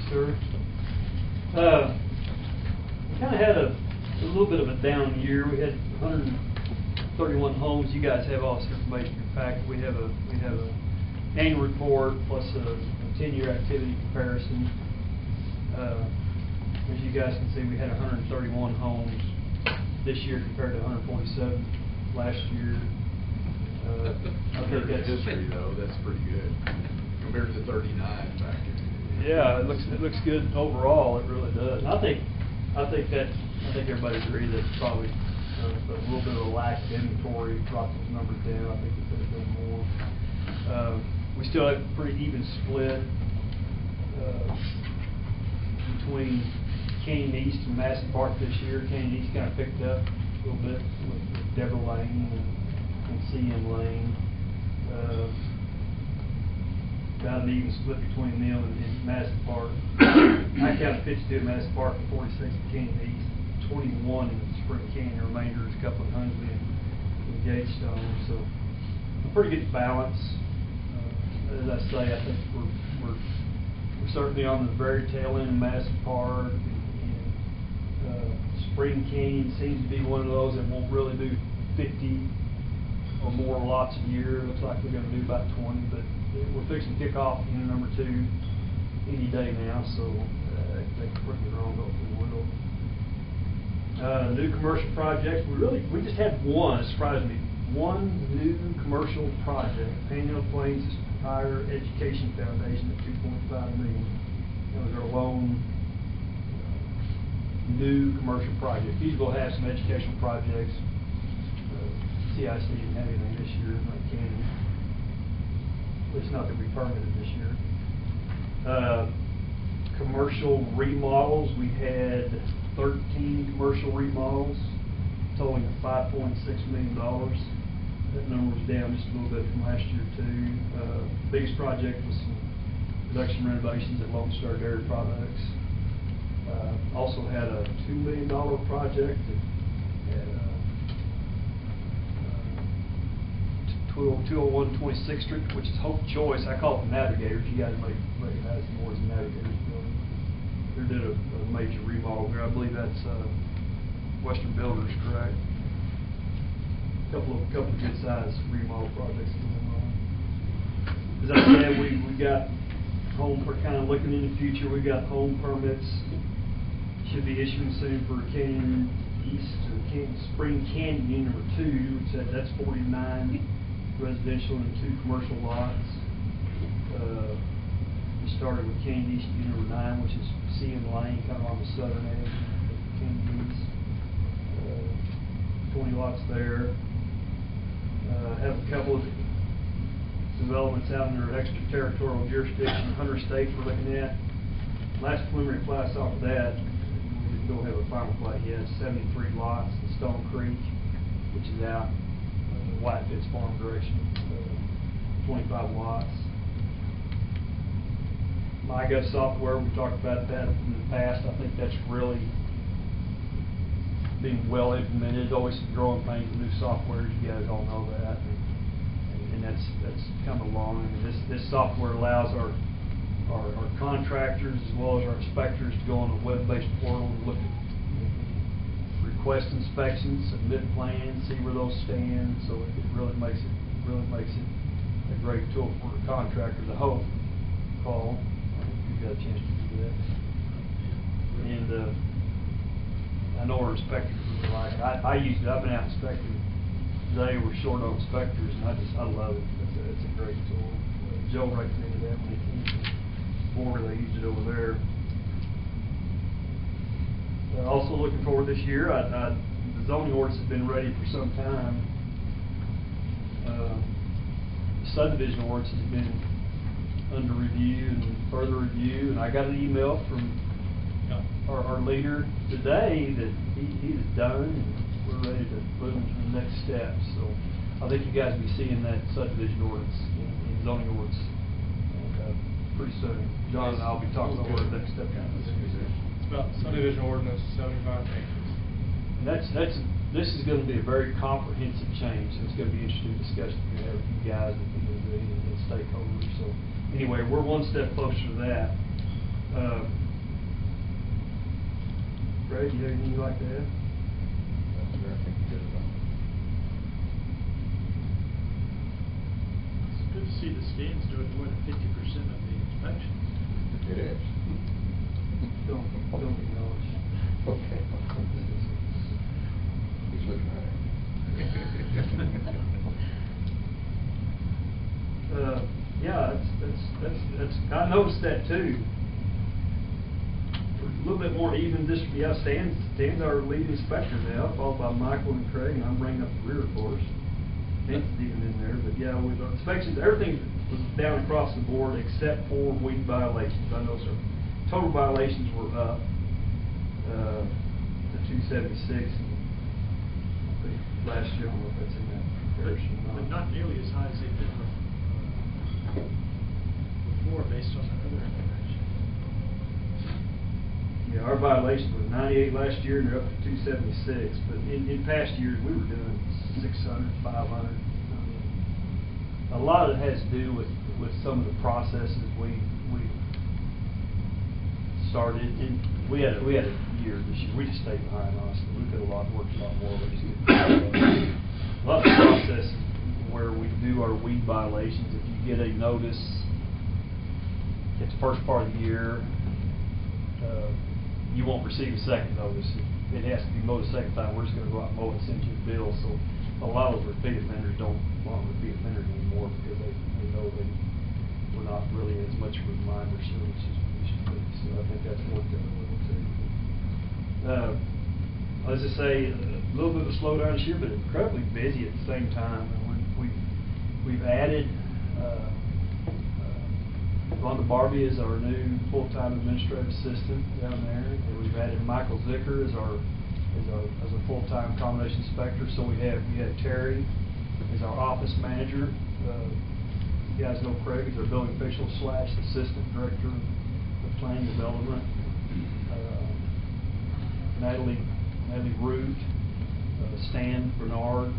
sir. We kind of had a little bit of a down year. We had 131 homes. You guys have all this information. In fact, we have a annual report plus a 10-year activity comparison. As you guys can see, we had 131 homes this year compared to 147 last year. Compared to history, though, that's pretty good compared to 39 back in. Yeah, it looks good overall. It really does. And I think everybody agrees that probably a little bit of a lack of inventory brought those numbers down. I think we could have done more. We still have a pretty even split between Canyon East and Madison Park this year. Canyon East kind of picked up a little bit with Deborah Lane and CN Lane. About an even split between them and Madison Park. I counted 52 at Madison Park and 46 at Canyon East, 21 in Spring Canyon. The remainder is a couple of Hunsley and Gatestone. So a pretty good balance. As I say, I think we're certainly on the very tail end of Madison Park. And Spring Canyon seems to be one of those that won't really do 50 or more lots a year. Looks like we're going to do about 20, but we're fixing to kick off unit number 2 any day now, so they can bring it on, hopefully will. New commercial projects. We just had one. It surprised me. One new commercial project, Panhandle Plains Higher Education Foundation at $2.5 million. That was our lone new commercial project. Usually we'll have some educational projects. CIC didn't have anything this year, like Canyon. At least not that we permitted this year. Commercial remodels, we had 13 commercial remodels, totaling $5.6 million. That number was down just a little bit from last year too. Biggest project was some production renovations at Lone Star Dairy Products. Also had a $2 million project at 201 26th Street, which is Hope Choice. I call it the Navigators. You guys may recognize it more as the Navigators building. They did a major remodel there. I believe that's Western Builders, correct? Couple of good sized remodel projects going on. As I said, we got home. We're kind of looking in the future. We got home permits. Should be issuing soon for Canyon East or Spring Canyon number 2. That's 49 residential and 2 commercial lots. We started with Canyon East unit number 9, which is CN Lane, kind of on the southern edge of Canyon East. 20 lots there. Have a couple of developments out in their extraterritorial jurisdiction. Hunter State we're looking at. Last preliminary plat off of that, we don't have a final plat yet. 73 lots in Stone Creek, which is out Whitefits Farm direction, 25 lots. MyGov software, we talked about that in the past. I think that's really being well implemented. There's always some growing pains with new software. You guys all know that, and that's come along. And this software allows our contractors as well as our inspectors to go on a web-based portal and look at request inspections, submit plans, see where those stand. So it really makes it a great tool for contractors. I hope. Paul, I hope you got a chance to do that. And I know our inspectors really like it. I used it. I've been out inspecting today. We're short on inspectors, and I love it. It's a great tool. Joe recommended that when he came to Border. They used it over there. Also looking forward this year, the zoning ordinance has been ready for some time. The subdivision ordinance has been under review and further review, and I got an email from our leader today that he is done and we're ready to move into the next step. So I think you guys will be seeing that subdivision ordinance and zoning ordinance pretty soon. John and I will be talking about what the next step is. About subdivision ordinance 75 pages. And this is going to be a very comprehensive change. So it's going to be interesting discussion we're going to have with you guys and stakeholders. So anyway, we're one step closer to that. Greg, you have anything you'd like to add? That's where I think you did it all. It's good to see the scans doing more than 50% of the inspections. It is. Don't acknowledge. Okay. He's looking at it. Yeah, that's, I noticed that too. A little bit more even distribution. Yeah, Stan's our lead inspector now, followed by Michael and Craig, and I'm bringing up the rear, of course. Stan's even in there, but yeah, with our inspections, everything was down across the board except for weed violations. I know our total violations were up to 276. Last year, I don't know if that's in that comparison or But not nearly as high as they've been before, based on the other information. Yeah, our violations were 98 last year, and they're up to 276. But in past years, we were doing 600, 500. I mean, a lot of it has to do with some of the processes we started. And we had a year this year. We just stayed behind, honestly. We could have worked a lot more. We just didn't. A lot of processes where we do our weed violations. If you get a notice at the first part of the year, you won't receive a second notice. It has to be mowed a second time. We're just going to go out and mow it and send you a bill. So a lot of those repeat offenders don't want repeat offenders anymore because they know we're not really as much of a reminder service as we should be. So I think that's worked out a little too. As I say, a little bit of a slowdown this year, but incredibly busy at the same time. And we've added. Rhonda Barbie is our new full-time administrative assistant down there, and we've added Michael Zicker as a full-time combination inspector. So we have Terry as our office manager. You guys know Craig is our building official / assistant director of planning development. Natalie Root, Stan Bernard,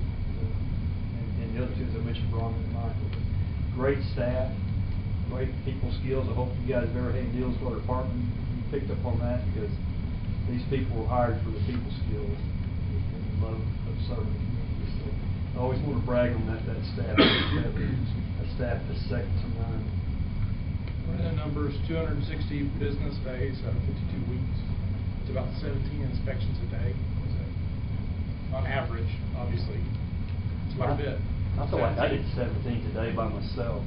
and the other two, as I mentioned, Rhonda and Michael. Great staff. Great people skills. I hope you guys have ever had deals with our department. You picked up on that because these people were hired for the people skills and the love of serving the community. So I always want to brag on that staff. That staff is second to none. Running the numbers, 260 business days out of 52 weeks. It's about 17 inspections a day. On average, obviously. It's quite a bit. I feel like I did 17 today by myself.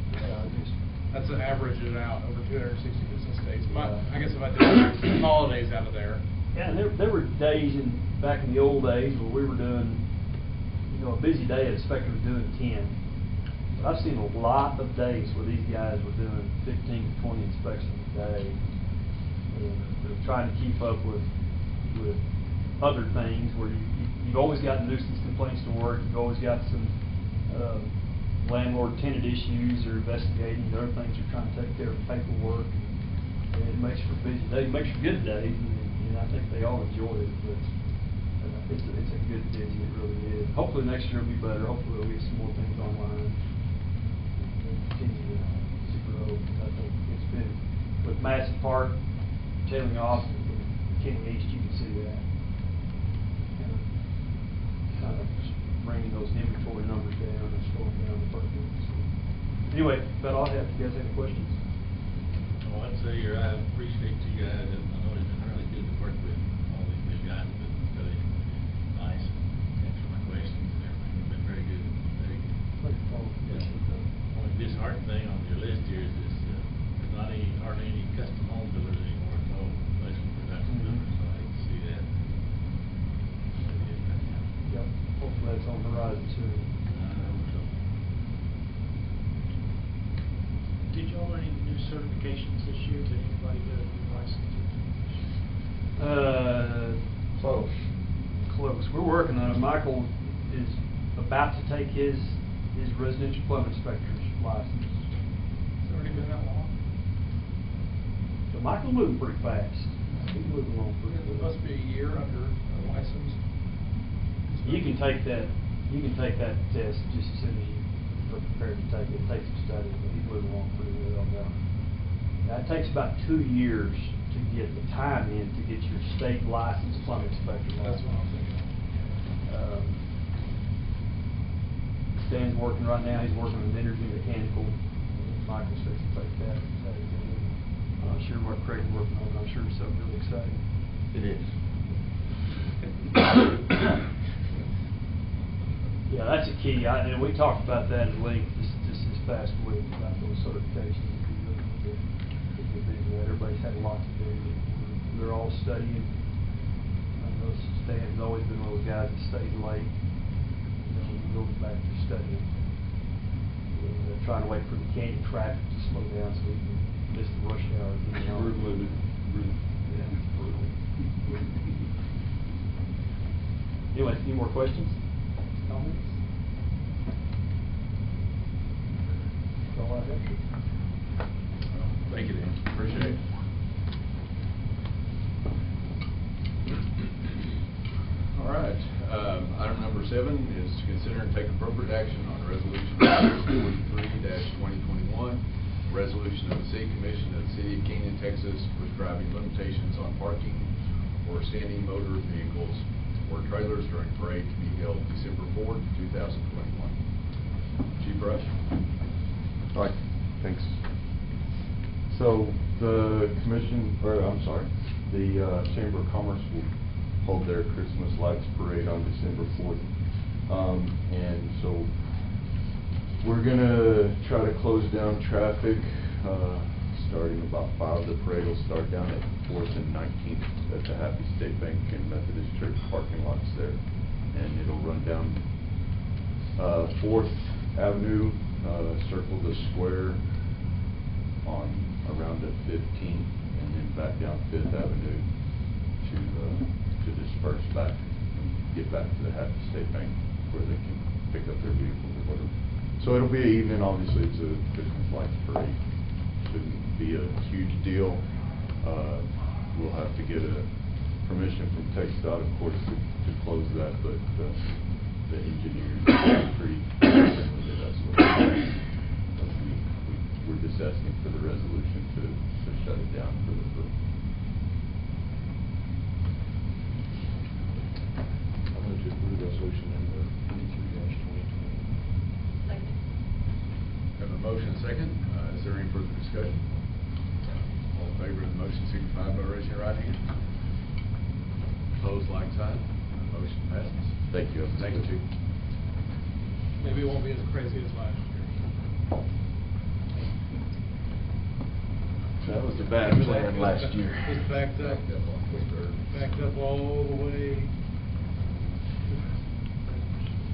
That's an average it out over 260 business days. I guess if I did holidays out of there. Yeah, and there were days back in the old days where we were doing, a busy day, an inspector was doing 10. But I've seen a lot of days where these guys were doing 15 to 20 inspections a day. And they're trying to keep up with other things where you've always got nuisance complaints to work. You've always got some landlord-tenant issues they're investigating. The other things are trying to take care of paperwork. And it makes for busy days. It makes for good days, and I think they all enjoy it. But it's a good busy. It really is. Hopefully next year will be better. Hopefully we'll get some more things online. Continue to grow. I think it's been with Madison Park tailing off and Kenny East. You can see that. Kind of bringing those inventory numbers down and slowing down the purchase. So anyway, about all I have. You guys have any questions? Well, I'd say I appreciate you guys. I know it's been really good to work with all these new guys. It's been really nice. Answer my questions and everything. It's been very good. Very good. The only disheartening thing on your list here is this, there's not hardly any custom home builders anymore. It's all replacement production builders. So I hate to see that. Yep. Hopefully that's on the horizon soon. Did y'all run any new certifications this year? Did anybody get a new license? Close. We're working on it. Michael is about to take his residential plumbing inspector's license. It's already been that long. So Michael's moving pretty fast. He's moving along pretty It fast. must be a year under a license. You can take that test just as soon as you are prepared to take it. It takes some study, but he's moving along pretty well now. That takes about 2 years to get the time in to get your state licensed plumbing inspector. That's what I'm thinking. Stan's working right now, he's working with Energy Mechanical, Michael's fixing to take that. I'm not sure what Craig's working on, but I'm sure it's something really exciting. It is. Yeah, that's a key. And we talked about that at length just this past week, about those certifications. Everybody's had a lot to do. They're all studying. I know Stan's always been one of those guys that stays late. When he goes back to studying. We're trying to wait for the canyon traffic to slow down so we can miss the rush hour. Yeah, brutal. Anyway, any more questions? Comments? That's all I have. Thank you, Dan. Appreciate it. All right, item number 7 is to consider and take appropriate action on resolution 43-2021, resolution of the City Commission of the City of Canyon, Texas, prescribing limitations on parking for standing motor vehicles or trailers during parade to be held December 4th, 2021. Chief Rush. All right, thanks. So the commission, the Chamber of Commerce will hold their Christmas lights parade on December 4th. And so we're gonna try to close down traffic, starting about 5. The parade will start down at 4th and 19th at the Happy State Bank and Methodist Church parking lots there. And it'll run down 4th Avenue, circle the square on around at 15, and then back down 5th Avenue to disperse back and get back to the Happy State Bank where they can pick up their vehicles or whatever. So it'll be an evening. Obviously it's a Christmas lights parade. Shouldn't be a huge deal. We'll have to get a permission from TxDOT, of course, to close that, but the engineers are pretty friendly with us. We're just asking for the resolution to shut it down for the group. I'm going to approve resolution number 23-2020. Second. Have a motion and second. Is there any further discussion? All in favor of the motion signify by raising your right hand. Opposed, like sign. Motion passes. Thank you. Thank you, Chief. Maybe it won't be as crazy as last year. That was the bad plan last year. It's backed up. Backed up all the way.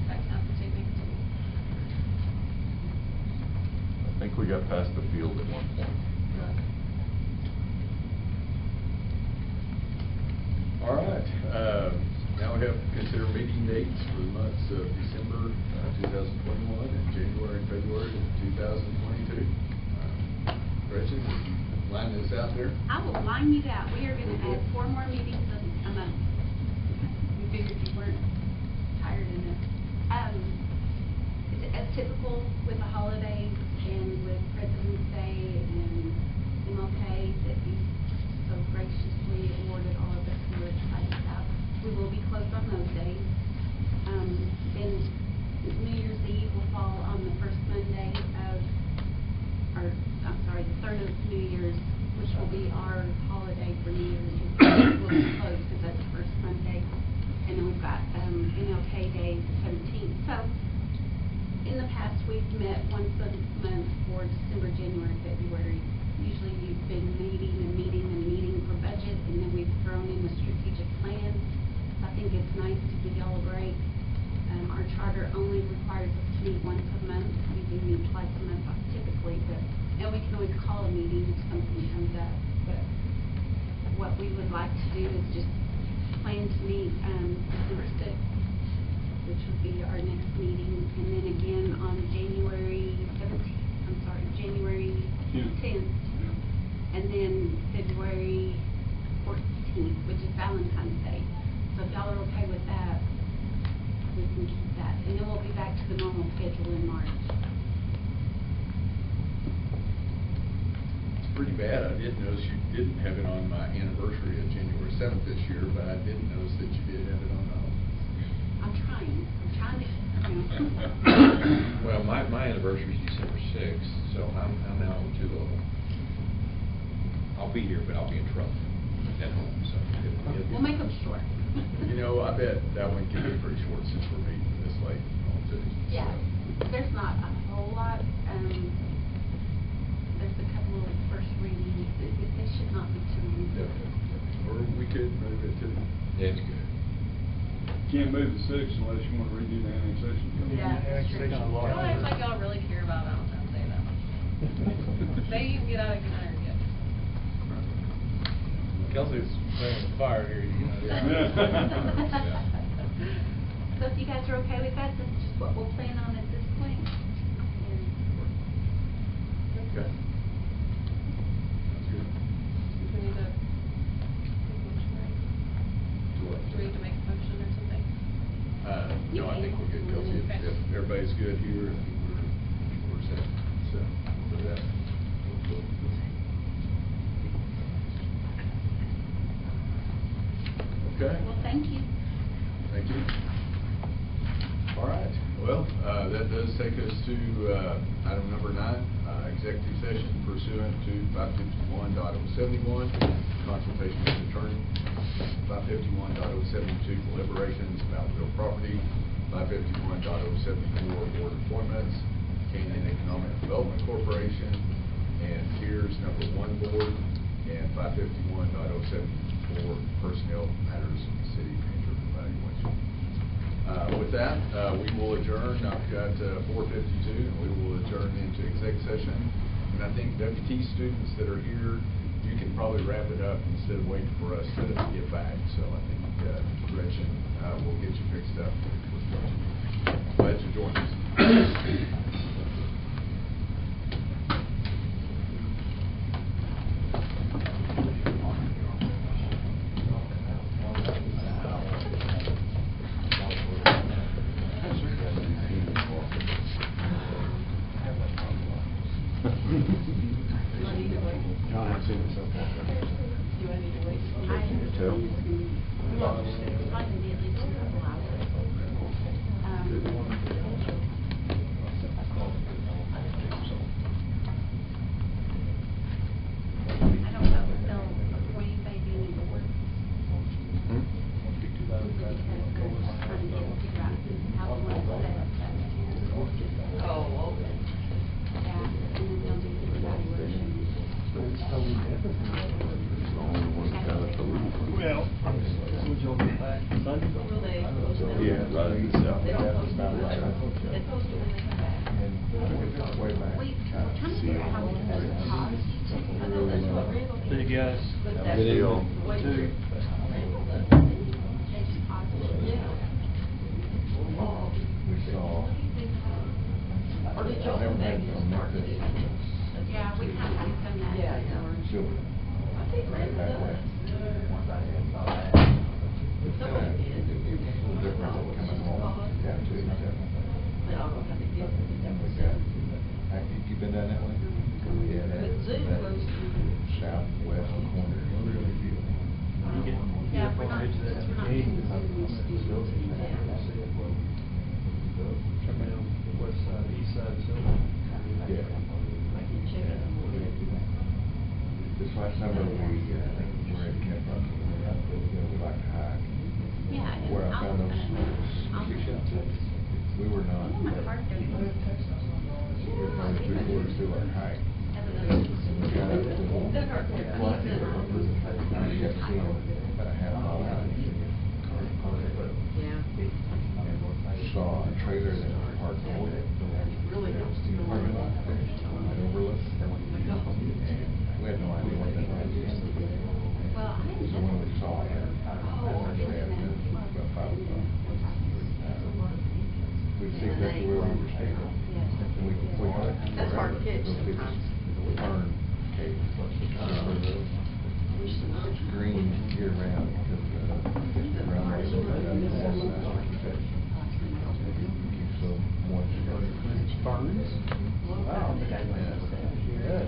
Back down to two weeks. I think we got past the field at one point. All right. Now we have to consider meeting dates for the months of December 2021 and January and February of 2022. Gretchen, will you line this out there? I will line you out. We are going to add 4 more meetings a month. We figured you weren't tired enough. It's as typical with the holidays and with President's Day and MLK that you so graciously awarded all of us who were excited about. We will be closed on those days. Then New Year's Eve will fall on the first Monday of, the 3rd of New Year's, which will be our holiday for New Year's Eve. We'll be closed because that's the first Monday. And then we've got MLK Day, the 17th. So in the past, we've met once a month for December, January, February. Usually you've been meeting for budget, and then we've thrown in the strategic plan. So I think it's nice to give y'all a break. Our charter only requires us to meet once a month. We do meet twice a month typically, and we can always call a meeting if something comes up. But what we would like to do is just plan to meet December 6th, which would be our next meeting, and then again on January 10th, and then February 14th, which is Valentine's Day. So if y'all are okay with that, we can keep that, and then we'll be back to the normal schedule in March. pretty bad. I did notice you didn't have it on my anniversary of January 7th this year, but I didn't notice that you did have it on my own. I'm trying to, Well, my anniversary is December 6th, so I'm out to, I'll be here, but I'll be in trouble at home, so. We'll make them short. You know, I bet that one can be pretty short since we're meeting this late on Tuesday. Yeah, there's not a whole lot, there's a couple of first readings, they should not be too long. Definitely. Or we could move it to, That's good. Can't move the 6th unless you want to redo the annexation. Yeah, that's true. Annexation of law. Don't act like y'all really care about Valentine's Day that much. They even get out of good iron yet. Kelsey's playing with fire here, you know. So if you guys are okay with that, that's just what we'll plan on at this point. okay. That's good. We need to make a motion, right? Do what? Do we need to make a motion or something? No, I think we're good, Kelsey. Okay. If everybody's good here, I think we're set. So, for that. Okay. Well, thank you. Thank you. All right. Well, that does take us to item number 9, executive session pursuant to 551.071, consultation with attorney, 551.072, deliberations about real property, 551.074, board appointments, Canaan Economic Development Corporation, and Tiers number 1 board, and 551.074, personnel matters, city manager evaluation. With that, we will adjourn. I've got 4:52, and we will adjourn into exec session. And I think WT students that are here, you can probably wrap it up instead of waiting for us to get back. So I think Gretchen will get you fixed up. Glad you joined us. See you guys. Video. We saw. Yeah, we kind of done that. Silver. Right back way. Different coming home down to 7. You been down that way? Yeah, that southwest corner. Yeah, we're not, we're not. Coming on the west side, east side of Silver. Yeah. This last summer, we were at Camp Rocky, we like to hike. Yeah. and Where I found those I'll- ski shops, we were not. Oh, my car goes. We were probably 3/4 through our hike. We got up to the flat here, and we got to see them about a half mile out. And saw a trailer that was parked over it. Really? Parking lot there, an overlook. And we had no idea what that was. Well, I didn't. So when we saw it, we had about 5 o'clock. We see exactly where we were staying. And we That's hard to catch those big sometimes. Fern caves. It's green year round because around there is keeps so moist. Ferns? Wow. Yeah.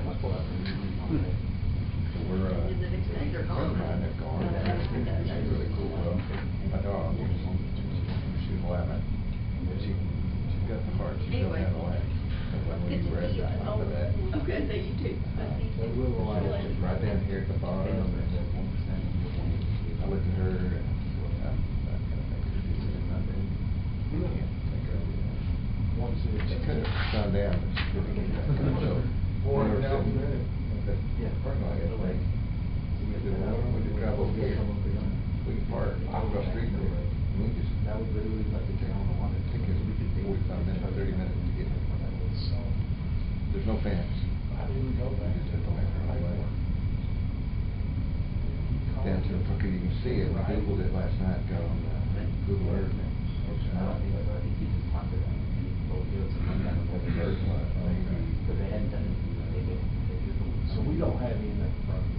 so I couldn't even see it. I Googled it last night, got on Google Earth. So we don't have any of that property.